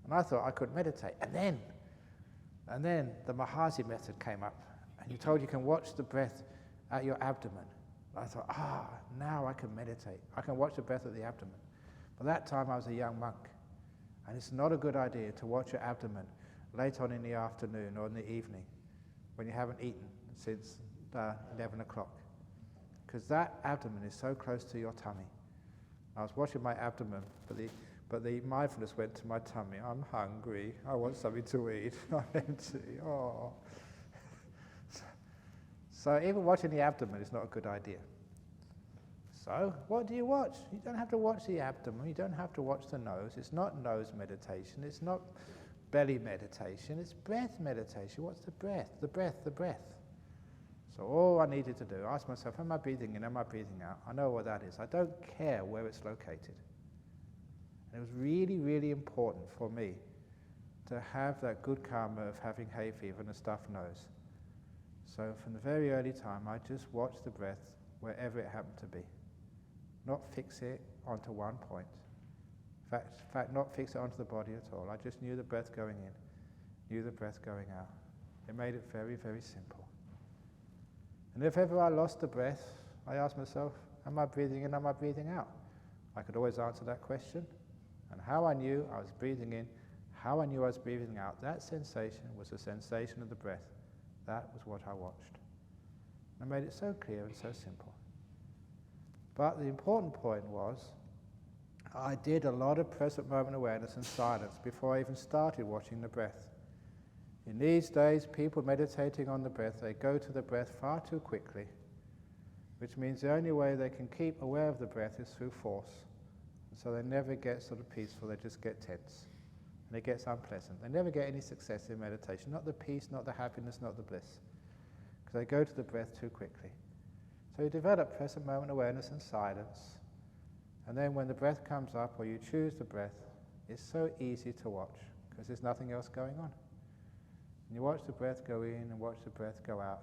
And I thought I could meditate. And then the Mahasi method came up, and you told you can watch the breath at your abdomen. I thought, now I can meditate. I can watch the breath at the abdomen. By that time I was a young monk. And it's not a good idea to watch your abdomen late on in the afternoon or in the evening when you haven't eaten since 11 o'clock. Because that abdomen is so close to your tummy. I was watching my abdomen, but the mindfulness went to my tummy. I'm hungry. I want something to eat. I'm empty. Oh. So even watching the abdomen is not a good idea. So what do you watch? You don't have to watch the abdomen. You don't have to watch the nose. It's not nose meditation. It's not belly meditation. It's breath meditation. What's the breath? The breath, the breath. So all I needed to do, ask myself, am I breathing in? Am I breathing out? I know what that is. I don't care where it's located. And it was really, really important for me to have that good karma of having hay fever and a stuffed nose. So from the very early time, I just watched the breath wherever it happened to be. Not fix it onto one point. In fact, not fix it onto the body at all. I just knew the breath going in, knew the breath going out. It made it very, very simple. And if ever I lost the breath, I asked myself, am I breathing in, am I breathing out? I could always answer that question. And how I knew I was breathing in, how I knew I was breathing out, that sensation was the sensation of the breath. That was what I watched. And I made it so clear and so simple. But the important point was, I did a lot of present moment awareness and silence before I even started watching the breath. In these days, people meditating on the breath, they go to the breath far too quickly, which means the only way they can keep aware of the breath is through force. And so they never get sort of peaceful, they just get tense. And it gets unpleasant. They never get any success in meditation, not the peace, not the happiness, not the bliss. Because they go to the breath too quickly. So you develop present moment awareness and silence. And then when the breath comes up, or you choose the breath, it's so easy to watch, because there's nothing else going on. And you watch the breath go in and watch the breath go out.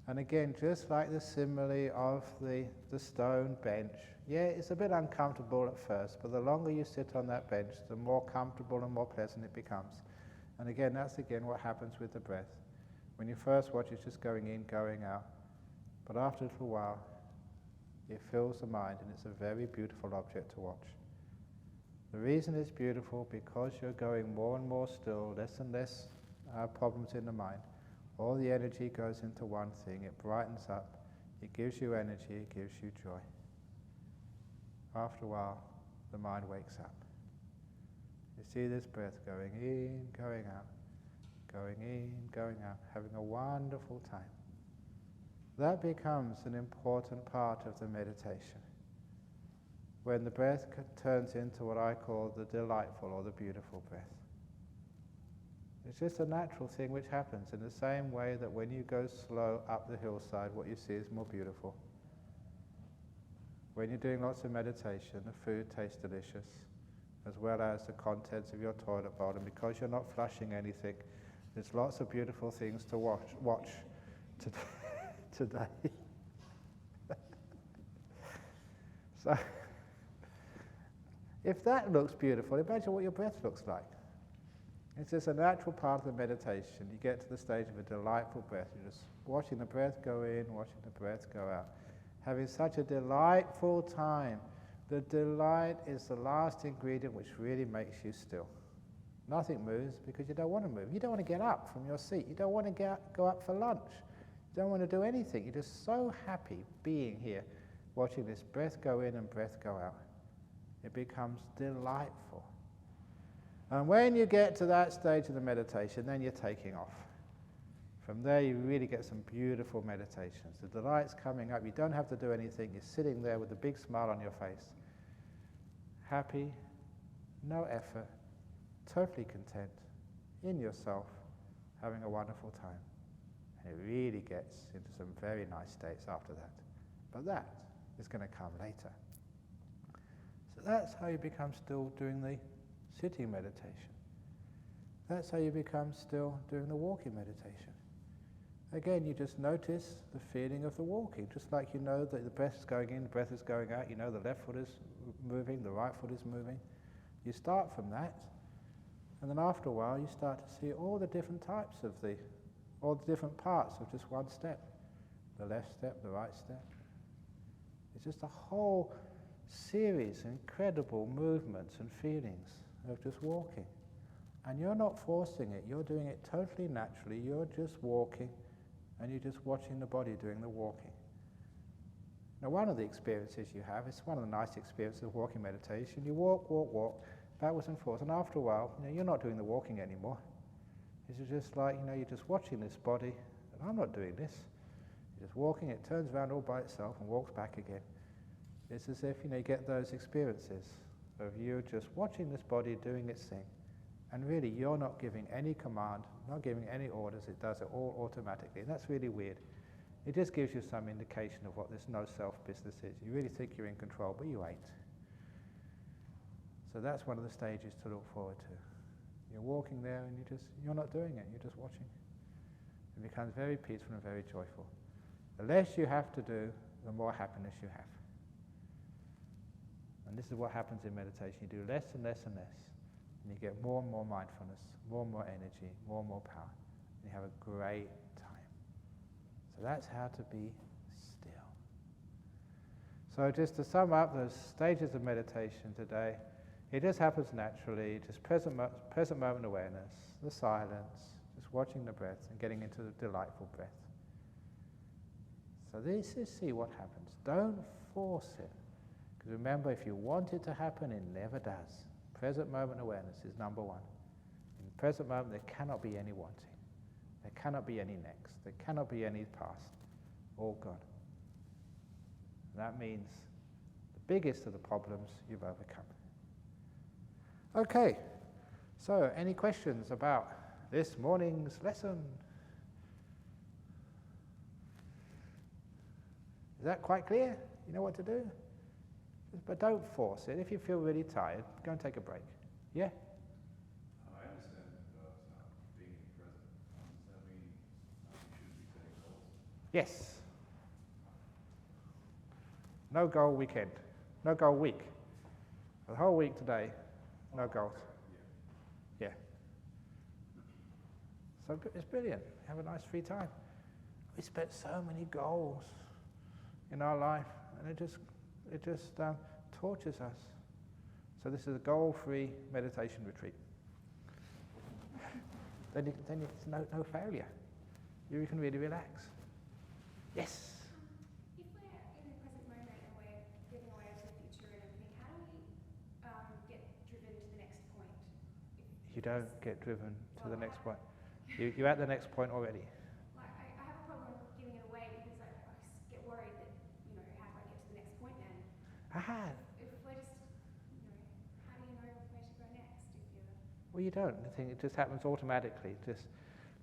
And again, just like the simile of the stone bench, yeah, it's a bit uncomfortable at first, but the longer you sit on that bench, the more comfortable and more pleasant it becomes. And again, that's again what happens with the breath. When you first watch, it's just going in, going out. But after a little while, it fills the mind, and it's a very beautiful object to watch. The reason it's beautiful, because you're going more and more still, less and less problems in the mind. All the energy goes into one thing. It brightens up. It gives you energy. It gives you joy. After a while, the mind wakes up. You see this breath going in, going out, going in, going out, having a wonderful time. That becomes an important part of the meditation. When the breath turns into what I call the delightful or the beautiful breath. It's just a natural thing which happens in the same way that when you go slow up the hillside, what you see is more beautiful. When you're doing lots of meditation, the food tastes delicious, as well as the contents of your toilet bowl. And because you're not flushing anything, there's lots of beautiful things to watch today. So, if that looks beautiful, imagine what your breath looks like. It's just a natural part of the meditation. You get to the stage of a delightful breath. You're just watching the breath go in, watching the breath go out. Having such a delightful time. The delight is the last ingredient which really makes you still. Nothing moves because you don't want to move. You don't want to get up from your seat. You don't want to go up for lunch. You don't want to do anything. You're just so happy being here, watching this breath go in and breath go out. It becomes delightful. And when you get to that stage of the meditation, then you're taking off. From there you really get some beautiful meditations. The delight's coming up. You don't have to do anything. You're sitting there with a big smile on your face. Happy, no effort, totally content, in yourself, having a wonderful time. And it really gets into some very nice states after that. But that is going to come later. So that's how you become still doing the sitting meditation. That's how you become still doing the walking meditation. Again, you just notice the feeling of the walking, just like you know that the breath is going in, the breath is going out, you know the left foot is moving, the right foot is moving. You start from that, and then after a while you start to see all the different types of all the different parts of just one step. The left step, the right step, It's just a whole series of incredible movements and feelings of just walking. And you're not forcing it, you're doing it totally naturally. You're just walking and you're just watching the body doing the walking. Now, one of the experiences you have, it's one of the nice experiences of walking meditation. You walk, backwards and forwards, and after a while, you're not doing the walking anymore. It's just like, you're just watching this body, and I'm not doing this. You're just walking, it turns around all by itself and walks back again. It's as if, you get those experiences of you just watching this body doing its thing, and really you're not giving any command, not giving any orders, it does it all automatically, and that's really weird. It just gives you some indication of what this no-self business is. You really think you're in control, but you ain't. So that's one of the stages to look forward to. You're walking there and you're not doing it, you're just watching. It becomes very peaceful and very joyful. The less you have to do, the more happiness you have. And this is what happens in meditation. You do less and less and less, and you get more and more mindfulness, more and more energy, more and more power, and you have a great time. So that's how to be still. So just to sum up those stages of meditation today, it just happens naturally, just present moment awareness, the silence, just watching the breath and getting into the delightful breath. So this is see what happens. Don't force it. Because remember, if you want it to happen, it never does. Present moment awareness is number one. In the present moment, there cannot be any wanting. There cannot be any next. There cannot be any past. All gone. And that means the biggest of the problems you've overcome. Okay, so any questions about this morning's lesson? Is that quite clear? You know what to do? But don't force it. If you feel really tired, go and take a break. Yeah? I understand about being in the present. Does that mean you shouldn't be setting goals? Yes. No goal weekend. No goal week. The whole week today, no goals. Yeah. So it's brilliant. Have a nice free time. We spent so many goals in our life, and it just tortures us. So this is a goal-free meditation retreat. Then it's no failure. You can really relax. Yes? If we're in the present moment and we're giving away to the future and everything, how do we get driven to the next point? You don't get driven to the next point. You're at the next point already. Like, I have a problem giving it away because I get worried that, how do I get to the next point then? Aha. If we're just, how do you know where to go next if you're... Well, you don't. I think it just happens automatically.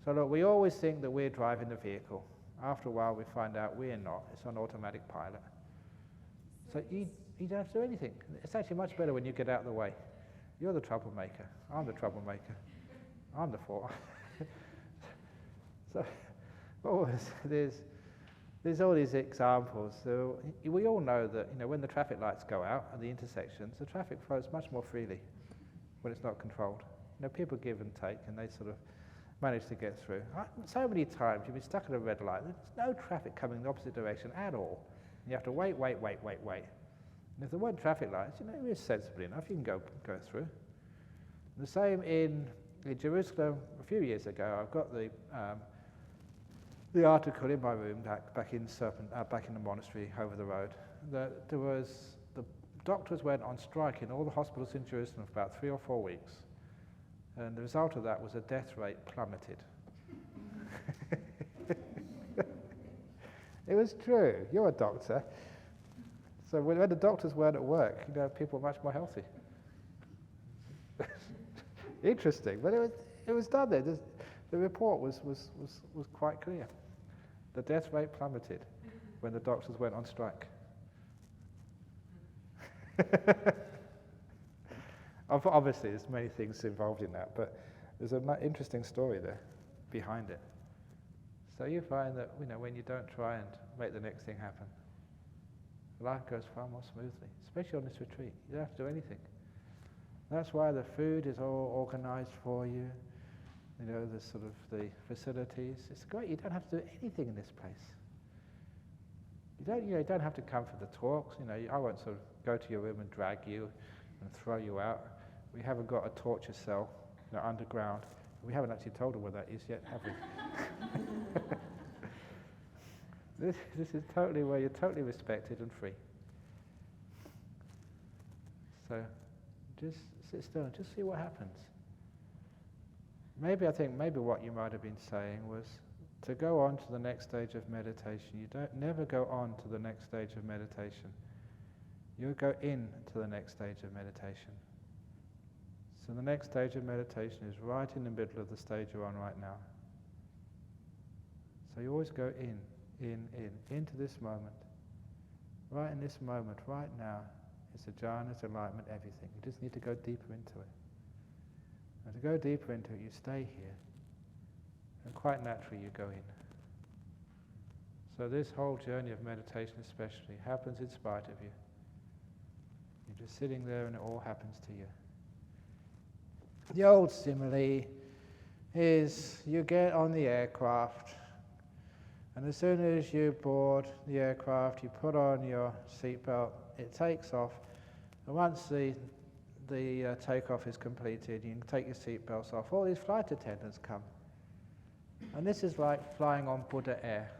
So look, we always think that we're driving the vehicle. After a while, we find out we're not. It's on automatic pilot. So you don't have to do anything. It's actually much better when you get out of the way. You're the troublemaker. I'm the troublemaker. I'm the fool. So there's all these examples. So we all know that when the traffic lights go out at the intersections, the traffic flows much more freely when it's not controlled. People give and take, and they sort of manage to get through. So many times you've been stuck at a red light. There's no traffic coming in the opposite direction at all. You have to wait. And if there weren't traffic lights, it's sensibly enough, you can go through. The same in Jerusalem a few years ago. I've got the article in my room back in the monastery over the road. The doctors went on strike in all the hospitals in Jerusalem for about 3 or 4 weeks. And the result of that was a death rate plummeted. It was true. You're a doctor. So when the doctors weren't at work, people were much more healthy. Interesting, but it was done there. The report was quite clear. The death rate plummeted when the doctors went on strike. Obviously, there's many things involved in that, but there's an interesting story there behind it. So you find that when you don't try and make the next thing happen, life goes far more smoothly, especially on this retreat. You don't have to do anything. That's why the food is all organised for you. The facilities. It's great. You don't have to do anything in this place. You don't have to come for the talks. I won't sort of go to your room and drag you and throw you out. We haven't got a torture cell, underground. We haven't actually told her where that is yet, have we? This is totally where you're totally respected and free. So just sit still and just see what happens. Maybe what you might have been saying was to go on to the next stage of meditation. You don't never go on to the next stage of meditation. You go in to the next stage of meditation. So the next stage of meditation is right in the middle of the stage you're on right now. So you always go into this moment. Right in this moment, right now, it's a jhana, it's enlightenment, everything. You just need to go deeper into it. And to go deeper into it, you stay here. And quite naturally, you go in. So this whole journey of meditation especially happens in spite of you. You're just sitting there and it all happens to you. The old simile is you get on the aircraft, and as soon as you board the aircraft, you put on your seatbelt, it takes off, and once the takeoff is completed, you can take your seatbelts off. All these flight attendants come. And this is like flying on Buddha Air.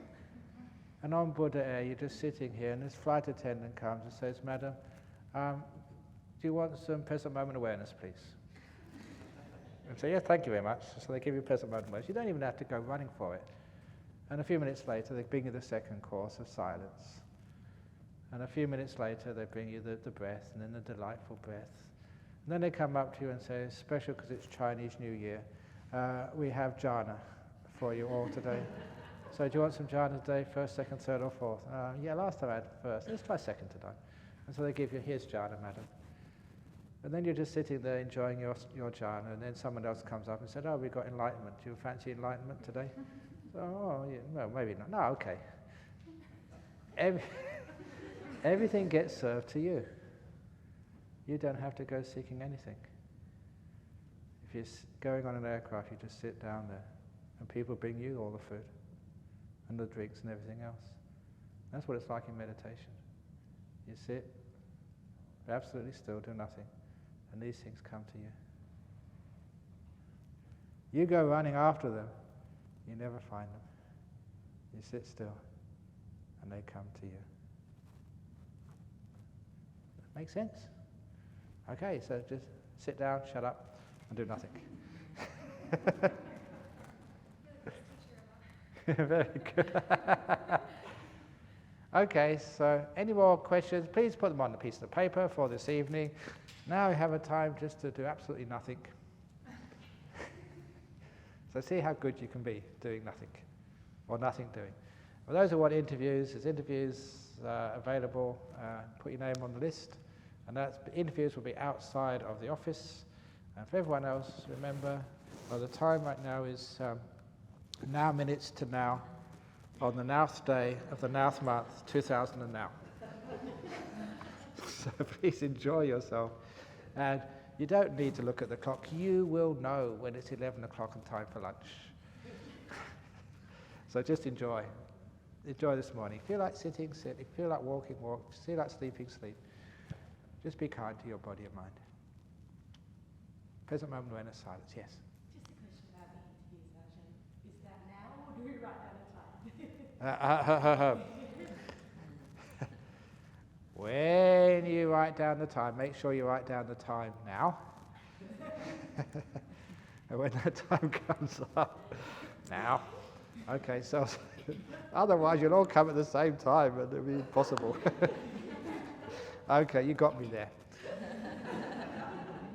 And on Buddha Air, you're just sitting here, and this flight attendant comes and says, "Madam, do you want some present moment awareness, please?" And say, "Yeah, thank you very much." So they give you present moment awareness. You don't even have to go running for it. And a few minutes later, they bring you the second course of silence. And a few minutes later, they bring you the breath, and then the delightful breath. And then they come up to you and say, "Special because it's Chinese New Year, we have Jhana for you all today. So do you want some Jhana today, first, second, third, or fourth?" "Yeah, last time I had first. Let's try second today." And so they give you, "Here's Jhana, madam." And then you're just sitting there enjoying your jhana, and then someone else comes up and said, "Oh, we've got enlightenment. Do you fancy enlightenment today?" So, "Oh, yeah, well, maybe not." "No, okay." Everything gets served to you. You don't have to go seeking anything. If you're going on an aircraft, you just sit down there, and people bring you all the food, and the drinks and everything else. That's what it's like in meditation. You sit, absolutely still, do nothing, and these things come to you. You go running after them, you never find them. You sit still, and they come to you. Make sense? Okay, so just sit down, shut up, and do nothing. Very good. Okay, so any more questions? Please put them on a piece of paper for this evening. Now we have a time just to do absolutely nothing. So see how good you can be doing nothing, or nothing doing. For those who want interviews, there's interviews available. Put your name on the list, and interviews will be outside of the office. And for everyone else, remember, the time right now is now minutes to now, on the Nouth day of the Nouth month, 2000 and now. So please enjoy yourself. And you don't need to look at the clock. You will know when it's 11 o'clock and time for lunch. So just enjoy. Enjoy this morning. If you feel like sitting, sit. If you feel like walking, walk. If you feel like sleeping, sleep. Just be kind to your body and mind. Present moment awareness, silence. Yes? Just a question about the interviews, Ajahn. Is that now, or do we write down a time? When you write down the time, make sure you write down the time now. And when that time comes up, now. Okay, so otherwise you'll all come at the same time and it'll be impossible. Okay, you got me there.